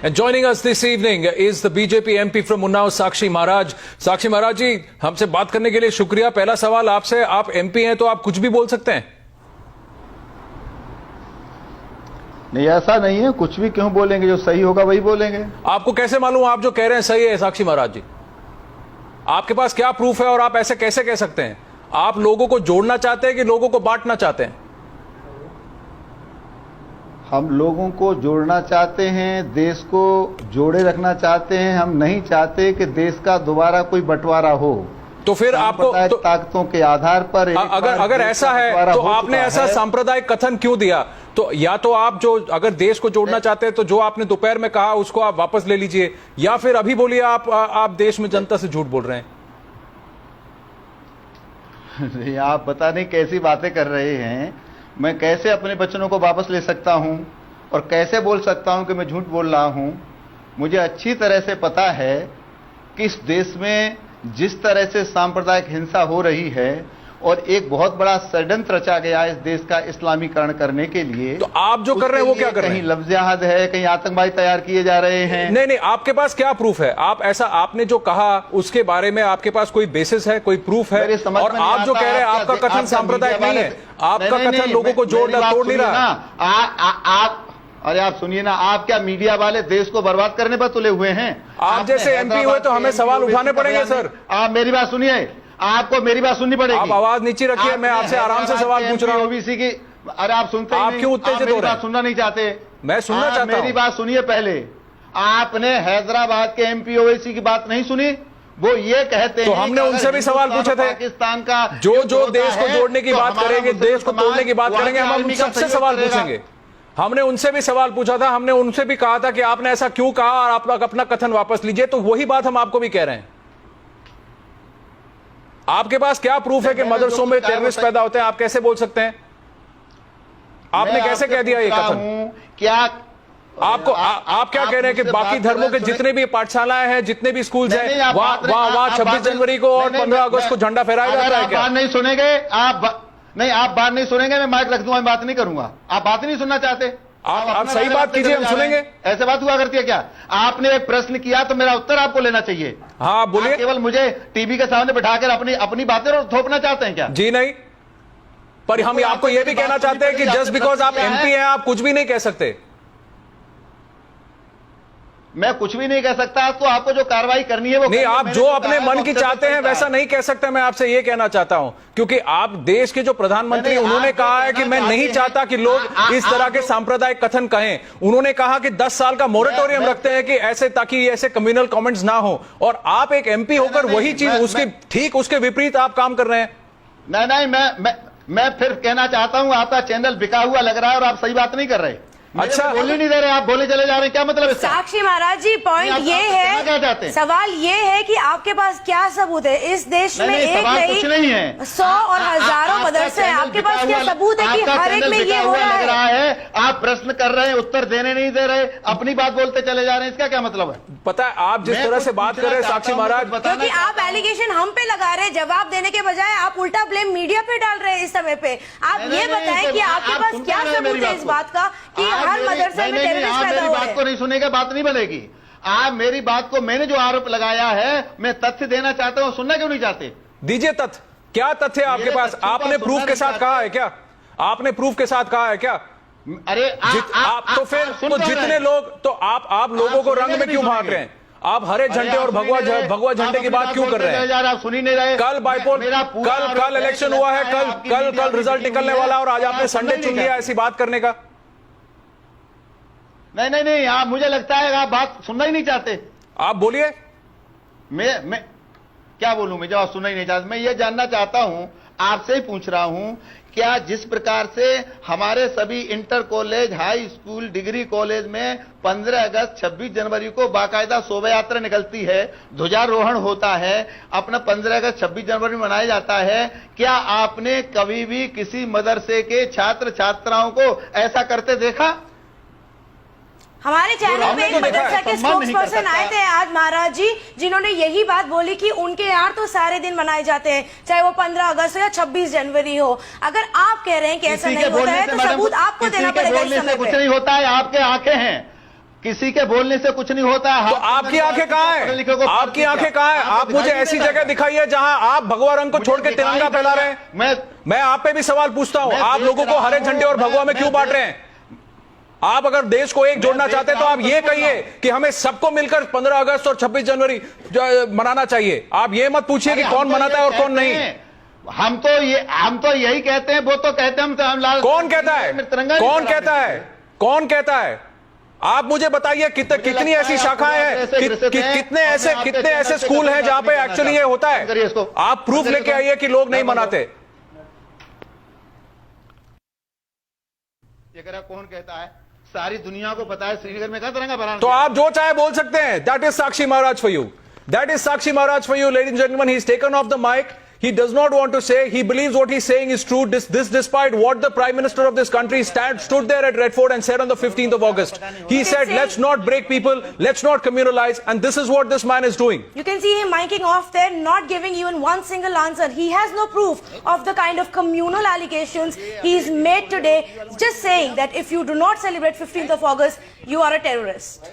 And joining us this evening is the BJP MP from Unnao, Sakshi Maharaj. Sakshi Maharaj जी, हमसे बात करने के लिए शुक्रिया। पहला सवाल आपसे, आप MP हैं तो आप कुछ भी बोल सकते हैं? नहीं, ऐसा नहीं है। कुछ भी क्यों बोलेंगे? जो सही होगा वही बोलेंगे। आपको कैसे मालूम आप जो कह रहे हैं सही है? साक्षी महाराज जी, आपके पास क्या प्रूफ है और आप ऐसे कैसे कह सकते हैं? आप लोगों को जोड़ना चाहते हैं कि लोगों को बांटना चाहते हैं? हम लोगों को जोड़ना चाहते हैं, देश को जोड़े रखना चाहते हैं। हम नहीं चाहते कि देश का दोबारा कोई बंटवारा हो। तो फिर आपको ताकतों के आधार पर अगर ऐसा है तो आपने ऐसा सांप्रदायिक कथन क्यों दिया? तो या तो आप जो अगर देश को जोड़ना चाहते हैं तो जो आपने दोपहर में कहा उसको आप वापस ले लीजिए, या फिर अभी बोलिए आप देश में जनता से झूठ बोल रहे हैं। आप पता नहीं कैसी बातें कर रहे हैं। मैं कैसे अपने वचनों को वापस ले सकता हूं और कैसे बोल सकता हूं कि मैं झूठ बोल रहा हूं? मुझे अच्छी तरह से पता है कि इस देश में जिस तरह से सांप्रदायिक हिंसा हो रही है और एक बहुत बड़ा षड्यंत्र रचा गया है इस देश का इस्लामीकरण करने के लिए, तो आप जो कर रहे हैं वो क्या कर रहे हैं? कहीं लफ्ज़ जहाद है, कहीं आतंकवादी तैयार किए जा रहे हैं। नहीं, आपके पास क्या प्रूफ है? आप ऐसा आपने जो कहा उसके बारे में आपके पास कोई बेसिस है, कोई प्रूफ है? और आप जो कह रहे हैं आपका कथन सांप्रदायिक नहीं है, आपका कथन लोगों को तोड़ नहीं रहा। अरे आप सुनिए ना, आप क्या मीडिया वाले देश को बर्बाद करने पर तुले हुए हैं? आप जैसे MP हुए तो हमें सवाल उठाने पड़ेंगे सर। आप मेरी बात सुनिए, आपको मेरी बात सुननी पड़ेगी। आप आवाज नीचे रखिए, मैं आपसे आराम से सवाल पूछ रहा हूँ। ओबीसी की, अरे आप सुनते ही नहीं। आप क्यों उत्तेजित हो रहे हैं? सुनना नहीं चाहते? मैं सुनना चाहता हूं। मेरी बात सुनिए पहले। आपने हैदराबाद के MP ओवैसी की बात नहीं सुनी? वो ये कहते हैं, तो हमने उनसे भी सवाल पूछे थे। पाकिस्तान का जो देश को जोड़ने की बात करेंगे, देश को तोड़ने की बात करेंगे, हम उन सबसे सवाल पूछेंगे। हमने उनसे भी सवाल पूछा था, हमने उनसे भी कहा था कि आपने ऐसा क्यों कहा और आप लोग अपना कथन वापस लीजिए। तो वही बात हम आपको भी कह रहे हैं। आपके पास क्या प्रूफ है कि मदरसों में टेररिस्ट पैदा होते हैं? आप कैसे बोल सकते हैं? आपने कैसे कह दिया ये कथन? क्या आपको आप क्या कह रहे हैं कि बाकी धर्मों के जितने भी पाठशालाएं हैं, जितने भी स्कूल्स हैं, वहां 26 जनवरी को और 15 अगस्त को झंडा फहराया जाता है क्या? बात नहीं सुनेंगे आप बात नहीं सुनेंगे, मैं माइक रख दूंगा, मैं बात नहीं करूंगा। आप बात नहीं सुनना चाहते? आप सही बात कीजिए, हम सुनेंगे। ऐसे बात हुआ करती है क्या? आपने एक प्रश्न किया तो मेरा उत्तर आपको लेना चाहिए। हाँ बोलिए। केवल मुझे टीवी के सामने बिठाकर अपनी बातें थोपना चाहते हैं क्या? जी नहीं, पर हम आपको यह भी कहना चाहते हैं कि जस्ट बिकॉज आप MP हैं आप कुछ भी नहीं कह सकते। मैं कुछ भी नहीं कह सकता, तो आपको जो कार्रवाई करनी है वो नहीं, आप जो अपने मन की चाहते हैं वैसा नहीं कह सकते। मैं आपसे ये कहना चाहता हूं, क्योंकि आप देश के जो प्रधानमंत्री, उन्होंने कहा है कि मैं नहीं चाहता कि लोग इस तरह के सांप्रदायिक कथन कहें। उन्होंने कहा कि 10 साल का मोरेटोरियम रखते हैं कि ऐसे, ताकि ऐसे कम्युनल कमेंट्स ना हो। और आप एक MP होकर वही चीज उसके ठीक उसके विपरीत आप काम कर रहे हैं। नहीं, मैं फिर कहना चाहता हूं, आपका चैनल बिका हुआ लग रहा है और आप सही बात नहीं कर रहे। अच्छा, बोलने नहीं दे रहे, आप बोले चले जा रहे हैं, क्या मतलब इसका? साक्षी महाराज जी, पॉइंट ये है, सवाल ये है कि आपके पास क्या सबूत है? इस देश में एक नहीं है, 100 और हजारों मदरसे हैं। आपके पास क्या सबूत है कि हर एक में ये हो रहा है? आप प्रश्न कर रहे हैं, उत्तर देने नहीं दे रहे, अपनी बात बोलते चले जा रहे हैं, इसका क्या मतलब है? पता है आप जिस तरह से बात कर रहे हैं साक्षी महाराज, क्योंकि आप एलिगेशन हम पे लगा रहे हैं, जवाब देने के बजाय आप उल्टा ब्लेम मीडिया पे डाल रहे हैं इस समय पे। आप ये बताएं कि आपके पास क्या सबूत है इस बात का कि हर मदरसे में टेररिस्ट पैदा हो रहे हैं? बात को नहीं सुनेगा, बात नहीं बनेगी। आप मेरी बात को, मैंने जो आरोप लगाया है, मैं तथ्य देना चाहता हूं, सुनना क्यों नहीं चाहते? दीजिए तथ्य। क्या तथ्य है आपके पास? आपने प्रूफ के साथ कहा है क्या? आपने प्रूफ के साथ कहा है क्या? अरे आप तो फिर तो जितने लोग, तो आप लोगों को रंग में क्यों भाग रहे हैं? आप हरे झंडे और भगवा झंडे की बात क्यों कर रहे हैं? आप सुनी नहीं रहे। कल बाइपोल, कल इलेक्शन हुआ है, कल रिजल्ट निकलने वाला और आज आपने संडे चुन लिया ऐसी बात करने का। नहीं, आप, मुझे लगता है आप बात सुनना ही नहीं चाहते। आप बोलिए। मैं क्या बोलूं? मैं जवाब सुनना ही नहीं चाहता। मैं ये जानना चाहता हूं, आपसे ही पूछ रहा हूं, क्या जिस प्रकार से हमारे सभी inter college, high school, degree college में 15 अगस्त 26 जनवरी को बाकायदा शोभा यात्रा निकलती है, ध्वजारोहण होता है, अपना 15 अगस्त 26 जनवरी मनाया जाता है, क्या आपने कभी भी किसी मदरसे के छात्र छात्राओं को ऐसा करते देखा? हमारे चैनल पे एक मदरसा के स्पोक्स पर्सन आए थे आज महाराज जी, जिन्होंने यही बात बोली कि उनके यहाँ तो सारे दिन मनाए जाते हैं, चाहे वो 15 अगस्त हो या 26 जनवरी हो। अगर आप कह रहे हैं कि ऐसा नहीं होता है तो सबूत आपको देना पड़ेगा। इस समय कुछ नहीं होता है, आपके आंखें हैं। किसी के बोलने से कुछ नहीं होता है। तो आपकी आंखें कहां है? आपकी आंखें कहां है? आप मुझे ऐसी जगह दिखाइए जहां आप भगवा रंग को छोड़ के तिरंगा फैला रहे हैं। मैं आप पे भी सवाल पूछता हूं, आप लोगों को हरे झंडे और भगवा में क्यों बांट रहे हैं? आप अगर देश को एक जोड़ना चाहते हैं तो आप ये कहिए कि हमें सबको मिलकर 15 अगस्त और 26 जनवरी मनाना चाहिए। आप ये मत पूछिए कि कौन मनाता है और कौन नहीं। हम तो यही कहते हैं, वो तो कहते हैं हम लाल। कौन कहता है? कौन कहता है? कौन कहता है? आप मुझे बताइए कितनी ऐसी शाखाएं हैं, कितने ऐसे स्कूल हैं जहां पे एक्चुअली ये होता है? आप प्रूफ लेके आइए कि लोग नहीं मनाते। कौन कहता है? सारी दुनिया को पता है श्रीनगर में कहां तिरंगा फहराना। तो आप जो चाहे बोल सकते हैं। That is Sakshi Maharaj for you. That is Sakshi Maharaj for you, ladies and gentlemen. He's taken off the mic. He does not want to say. He believes what he's saying is true. This despite what the Prime Minister of this country stood there at Red Fort and said on the 15th of August. He said, let's not break people, let's not communalize, and this is what this man is doing. You can see him miking off there, not giving even one single answer. He has no proof of the kind of communal allegations he's made today, just saying that if you do not celebrate 15th of August, you are a terrorist.